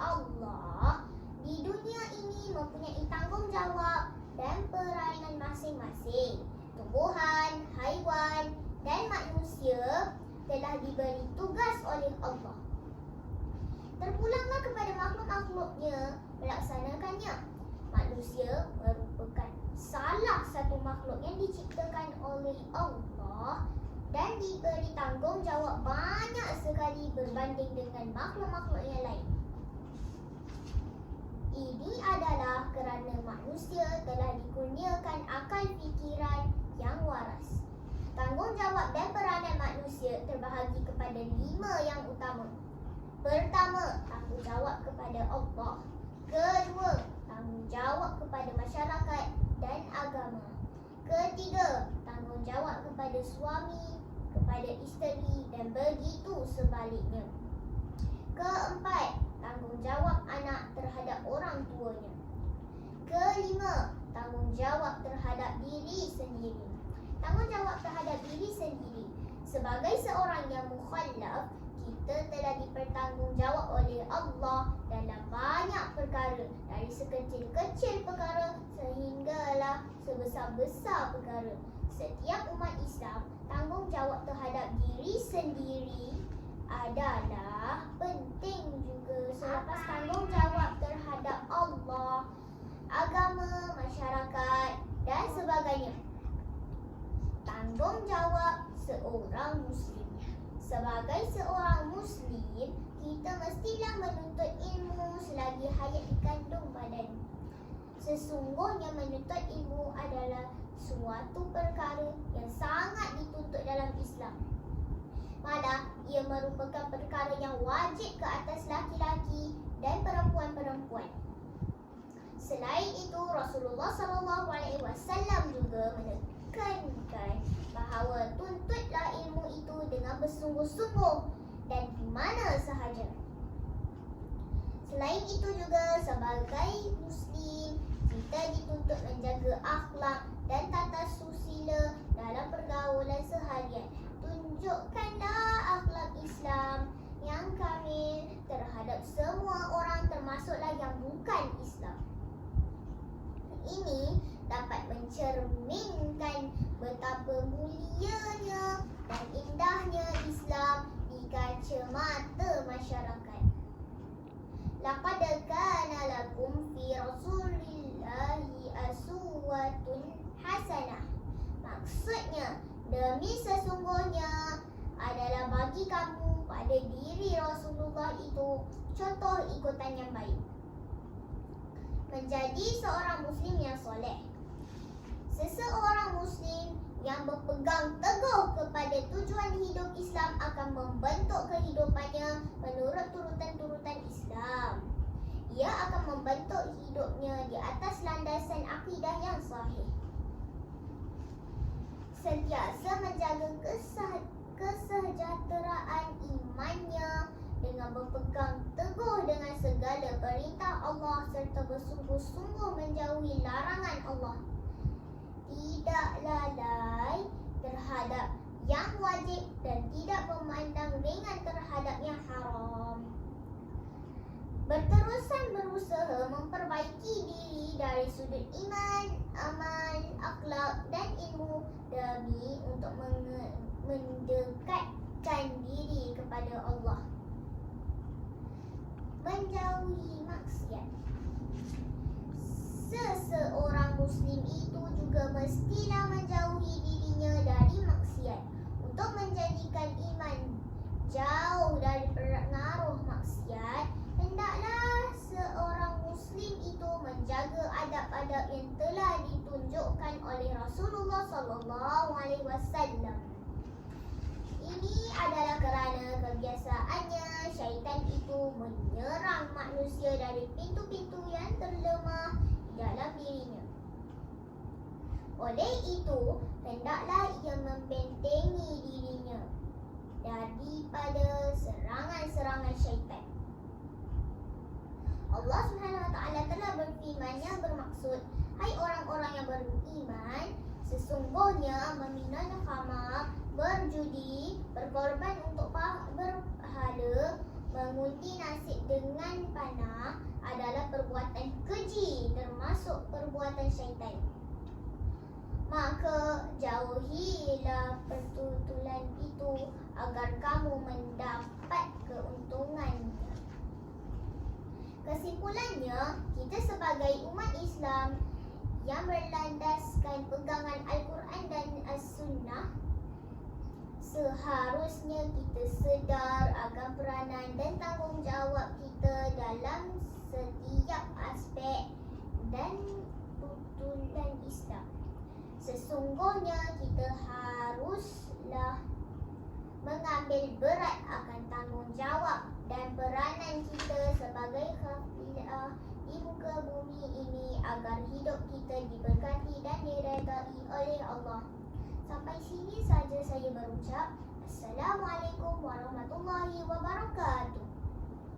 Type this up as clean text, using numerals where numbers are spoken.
Allah di dunia ini mempunyai tanggungjawab dan peranan masing-masing. Tumbuhan, haiwan dan manusia telah diberi tugas oleh Allah. Terpulanglah kepada makhluk-makhluknya melaksanakannya. Manusia merupakan salah satu makhluk yang diciptakan oleh Allah dan diberi tanggungjawab banyak sekali berbanding dengan makhluk-makhluk yang lain. Ini adalah kerana manusia telah dikurniakan akal fikiran yang waras. Tanggungjawab dan peranan manusia terbahagi kepada 5 yang utama. Pertama, tanggungjawab kepada Allah. Kedua, tanggungjawab kepada masyarakat dan agama. Ketiga, tanggungjawab kepada suami, kepada isteri dan begitu sebaliknya. Keempat, tanggungjawab anak terhadap orang tuanya. Kelima, tanggungjawab terhadap diri sendiri. Tanggungjawab terhadap diri sendiri. Sebagai seorang yang mukhallaf, kita telah dipertanggungjawab oleh Allah dalam banyak perkara, dari sekecil-kecil perkara sehinggalah sebesar-besar perkara. Setiap umat Islam, tanggungjawab terhadap diri sendiri adalah penting juga selepas tanggungjawab terhadap Allah, agama, masyarakat dan sebagainya. Tanggungjawab seorang Muslim. Sebagai seorang Muslim, kita mestilah menuntut ilmu selagi hayat dikandung badan. Sesungguhnya menuntut ilmu adalah suatu perkara yang sangat dituntut dalam Islam. Malah ia merupakan perkara yang wajib ke atas laki-laki dan perempuan-perempuan. Selain itu, Rasulullah SAW juga menekankan bahawa tuntutlah ilmu itu dengan bersungguh-sungguh dan di mana sahaja. Selain itu juga, sebagai Muslim, kita dituntut menjaga akhlak dan tata susila dalam pergaulan seharian. Tunjukkanlah akhlak Islam yang kamil terhadap semua orang, termasuklah yang bukan Islam. Ini dapat mencerminkan betapa mulianya dan indahnya Islam di kacamata masyarakat. Laqad kana lakum fi Rasulillahi uswatun hasanah. Maksudnya, demi sesungguhnya adalah bagi kamu pada diri Rasulullah itu contoh ikutan yang baik. Menjadi seorang Muslim yang soleh. Seseorang Muslim yang berpegang teguh kepada tujuan hidup Islam akan membentuk kehidupannya menurut turutan-turutan Islam. Ia akan membentuk hidupnya di atas landasan akidah yang sahih. Sentiasa menjaga kesejahteraan imannya dengan berpegang teguh dengan segala perintah Allah serta bersungguh-sungguh menjauhi larangan Allah. Tidak lalai terhadap yang wajib dan tidak memandang ringan terhadap yang haram. Berterusan berusaha memperbaiki diri dari sudut iman, amal, akhlak dan ilmu demi untuk mendekatkan diri kepada Allah. Menjauhi maksiat. Seseorang Muslim itu juga mestilah menjauhi dirinya dari maksiat. Untuk menjadikan iman jauh dari pengaruh maksiat, hendaklah seorang Muslim itu menjaga adab-adab yang telah ditunjukkan oleh Rasulullah SAW. Ini adalah kerana kebiasaannya syaitan itu menyerang manusia dari pintu-pintu yang terlemah di dalam dirinya. Oleh itu, hendaklah ia membentengi dirinya daripada serangan-serangan syaitan. Allah SWT telah berfirman yang bermaksud, hai orang-orang yang beriman, sesungguhnya meminum khamar, berjudi, berkorban untuk berhala, Mengundi nasib dengan panah adalah perbuatan keji, termasuk perbuatan syaitan. Maka jauhilah pertutulan itu agar kamu mendapat keuntungannya. Kesimpulannya, kita sebagai umat Islam yang berlandaskan pegangan Al-Quran dan As-Sunnah, seharusnya kita sedar akan peranan dan tanggungjawab kita dalam setiap aspek dan tuntunan Islam. Sesungguhnya kita haruslah mengambil berat akan tanggungjawab dan peranan kita sebagai khafilah di muka bumi ini agar hidup kita diberkati dan diredai oleh Allah. Sampai sini saja saya berucap. Assalamualaikum warahmatullahi wabarakatuh.